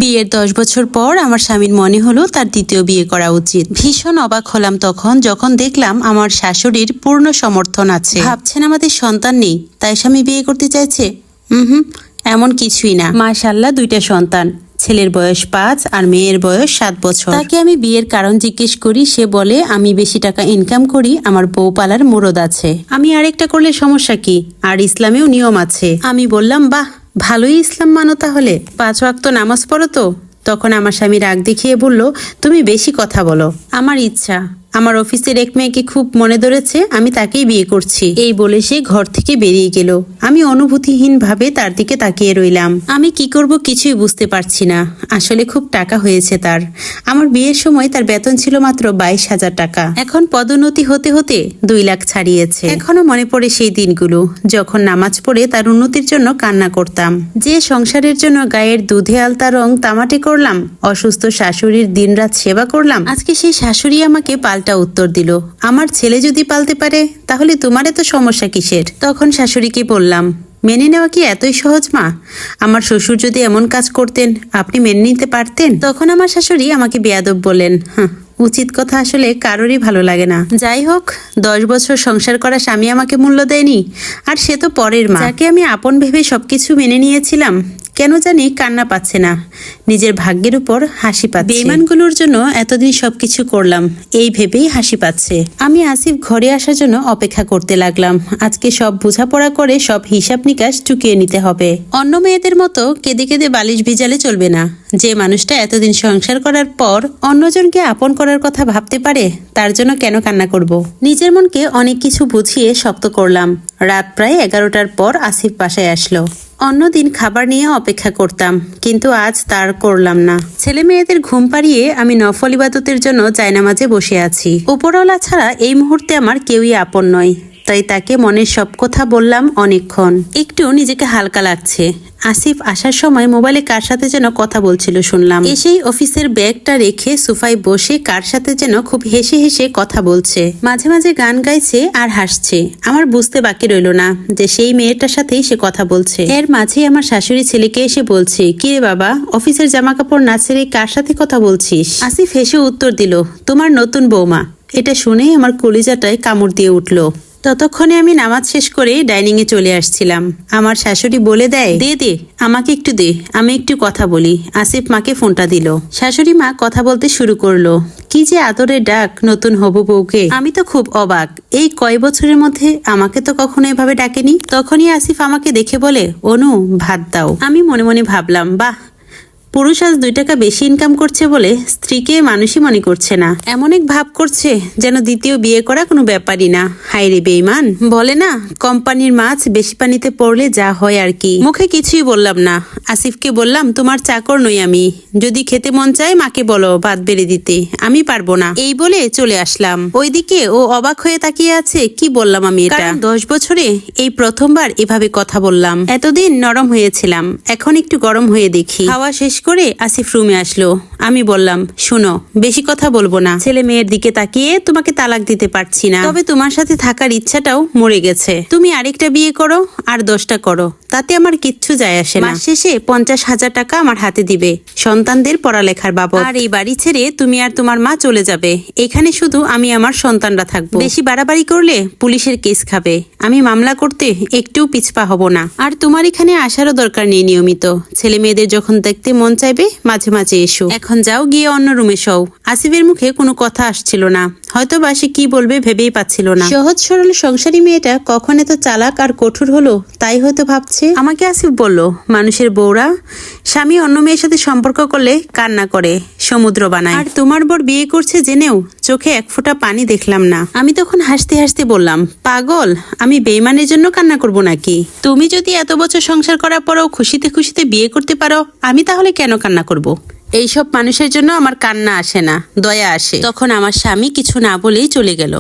বিয়ের 10 বছর পর আমার স্বামীর মনে হলো তার দ্বিতীয় বিয়ে করা উচিত। ভীষণ অবাক হলাম তখন যখন দেখলাম আমার শাশুড়ির পূর্ণ সমর্থন আছে। ভাবছেন আমাদের সন্তান নেই তাই স্বামী বিয়ে করতে চাইছে? এমন কিছুই না, মাশাআল্লাহ 2টা সন্তান। ছেলের বয়স 5 আর মেয়ের বয়স 7 বছর। তাকে আমি বিয়ের কারণ জিজ্ঞেস করি, সে বলে আমি বেশি টাকা ইনকাম করি, আমার বউ পালার মুরদ আছে। আমি আরেকটা করলে সমস্যা কি? আর ইসলামেও নিয়ম আছে। আমি বললাম বাহ, ভালোই ইসলাম মানো তাহলে। 5 ওয়াক্ত নামাজ পড়ো তো? তখন আমার স্বামী রাগ দেখিয়ে বলল, তুমি বেশি কথা বলো। আমার ইচ্ছা, আমার অফিসের এক মেয়েকে খুব মনে ধরেছে, আমি তাকেই বিয়ে করছি। এই বলে সে ঘর থেকে বেরিয়ে গেল। আমি অনুভূতিহীন ভাবে তার দিকে তাকিয়ে রইলাম। আমি কি করব কিছুই বুঝতে পারছি না। আসলে খুব টাকা হয়েছে তার। আমার বিয়ের সময় তার বেতন ছিল মাত্র 22,000 টাকা। এখন পদোন্নতি হতে হতে 2 লাখ ছাড়িয়েছে। এখনো মনে পড়ে সেই দিনগুলো যখন নামাজ পড়ে তার উন্নতির জন্য কান্না করতাম। যে সংসারের জন্য গায়ের দুধে আলতা রং তামাটে করলাম, অসুস্থ শাশুড়ির দিনরাত সেবা করলাম, আজকে সেই শাশুড়ি আমাকে পাল্টা উত্তর দিল, আমার ছেলে যদি পালতে পারে তাহলে তোমার এত সমস্যা কিসের? তখন শাশুড়িকে বললাম, মেনে নেওয়া কি এতই সহজ মা? আমার শ্বশুর যদি এমন কাজ করতেন আপনি মেনে নিতে পারতেন? তখন আমার শাশুড়ি আমাকে বেয়াদব বললেন, উচিত কথা আসলে কারোরই ভালো লাগে না। যাই হোক, 10 বছর সংসার করা স্বামী আমাকে মূল্য দেয়নি, আর সে তো পরের মা। যাকে আমি আপন ভেবে সবকিছু মেনে নিয়েছিলাম, কেন জানি কান্না পাচ্ছে না, নিজের ভাগ্যের উপর হাসি পাচ্ছে। বেঈমানগুলোর জন্য এতদিন সবকিছু করলাম, এই ভেবেই হাসি পাচ্ছে। আমি আসিফ ঘরে আসার জন্য অপেক্ষা করতে লাগলাম। আজকে সব বোঝাপড়া করে সব হিসাব নিকাশ চুকিয়ে নিতে হবে। অন্য মেয়েদের মতো কেঁদে কেঁদে বালিশ ভিজালে চলবে না। যে মানুষটা এতদিন সংসার করার পর অন্যজনকে আপন করার কথা ভাবতে পারে, তার জন্য কেন কান্না করব? নিজের মনকে অনেক কিছু বুঝিয়ে শক্ত করলাম। রাত প্রায় 11টার পর আসিফ বাসায় আসলো। অন্যদিন খাবার নিয়ে অপেক্ষা করতাম, কিন্তু আজ তার করলাম না। ছেলে মেয়েদের ঘুম পাড়িয়ে আমি নফল ইবাদতের জন্য জায়নামাজে বসে আছি। উপরওয়ালা ছাড়া এই মুহূর্তে আমার কেউই আপন নয়, তাই তাকে মনের সব কথা বললাম অনেকক্ষণ। একটু নিজেকে হালকা লাগছে। আসিফ আসার সময় মোবাইলে কার সাথে যেন কথা বলছিল শুনলাম। এসেই অফিসের ব্যাগটা রেখে সোফায় বসে কার সাথে যেন খুব হেসে হেসে কথা বলছে। মাঝে মাঝে গান গাইছে আর হাসছে। আমার বুঝতে বাকি রইল না যে সেই মেয়েটার সাথেই সে কথা বলছে। এর মাঝে আমার শাশুড়ি ছেলেকে এসে বলছে, কি রে বাবা, অফিসের জামা কাপড় না ছেড়ে কার সাথে কথা বলছিস? আসিফ হেসে উত্তর দিল, তোমার নতুন বৌমা। এটা শুনেই আমার কলিজাটায় কামড় দিয়ে উঠল। ততক্ষণে আমি নামাজ শেষ করে ডাইনিং এ চলে আসছিলাম। আমার শাশুড়ি বলে দেয়, দে দে আমাকে একটু দে, আমি একটু কথা বলি। আসিফ মাকে ফোনটা দিল। শাশুড়ি মা কথা বলতে শুরু করলো। কি যে আদরের ডাক নতুন হবু বউকে। আমি তো খুব অবাক, এই কয় বছরের মধ্যে আমাকে তো কখনো এভাবে ডাকেনি। তখনই আসিফ আমাকে দেখে বলে, অনু ভাত দাও। আমি মনে মনে ভাবলাম, বাহ, পুরুষ আজ 2 টাকা বেশি ইনকাম করছে বলে স্ত্রীকে মানুষই মনে করছে না। এমন এক ভাব করছে যেন দ্বিতীয় বিয়ে করা কোনো ব্যাপারই না। হায় রে বেঈমান। বলে না, কোম্পানির মাছ বেশি পানিতে পড়লে যা হয় আর কি। মুখে কিছুই বললাম না। আসিফকে বললাম, তোমার চাকর নই আমি, যদি খেতে মন চায় মাকে বলো ভাত বেড়ে দিতে, আমি পারবো না। এই বলে চলে আসলাম। ওইদিকে ও অবাক হয়ে তাকিয়ে আছে। কি বললাম আমি এটা? 10 বছরে এই প্রথমবার এভাবে কথা বললাম। এতদিন নরম হয়েছিলাম, এখন একটু গরম হয়ে দেখি। খাওয়া শেষ করে আসিফ রুমে আসলো। আমি বললাম, শোনো, বেশি কথা বলবো না। ছেলে মেয়ের দিকে তাকিয়ে তোমাকে তালাক দিতে পারছি না, তবে তোমার সাথে থাকার ইচ্ছাটাও মরে গেছে। তুমি আরেকটা বিয়ে করো আর 10টা করো, তাতে আমার কিচ্ছু যায় আসে না। মাস শেষে 50,000 টাকা আমার হাতে দিবে সন্তানদের পড়ালেখার বাবদ। আর এই বাড়ি ছেড়ে তুমি আর তোমার মা চলে যাবে। এখানে শুধু আমি আমার সন্তানরা থাকবো। বেশি বাড়াবাড়ি করলে পুলিশের কেস খাবে। আমি মামলা করতে একটুও পিছপা হব না। আর তোমার এখানে আসারও দরকার নেই নিয়মিত। ছেলে মেয়েদের যখন দেখতে মন চাইবে মাঝে মাঝে এসো। এখন যাও, গিয়ে অন্য রুমে শোও। আসিফের মুখে কোনো কথা আসছিল না, হয়তো বা সে কি বলবে ভেবেই পাচ্ছিল না। সহজ সরল সংসারী মেয়েটা কখন এত চালাক আর কঠোর হলো তাই হয়তো ভাবছে। আমাকে আসিফ বলল, মানুষের বউরা স্বামী অন্য মেয়ের সাথে সম্পর্ক করলে কান্না করে, সমুদ্র বানায়। আর তোমার বর বিয়ে করছে জেনেও চোখে এক ফোঁটা পানি দেখলাম না। আমি তখন হাসতে হাসতে বললাম, পাগল, আমি বেঈমানের জন্য কান্না করব নাকি? তুমি যদি এত বছর সংসার করার পরও খুশিতে খুশিতে বিয়ে করতে পারো, আমি তাহলে কেন কান্না করব? এইসব মানুষের জন্য আমার কান্না আসে না, দয়া আসে। তখন আমার স্বামী কিছু না বলেই চলে গেল।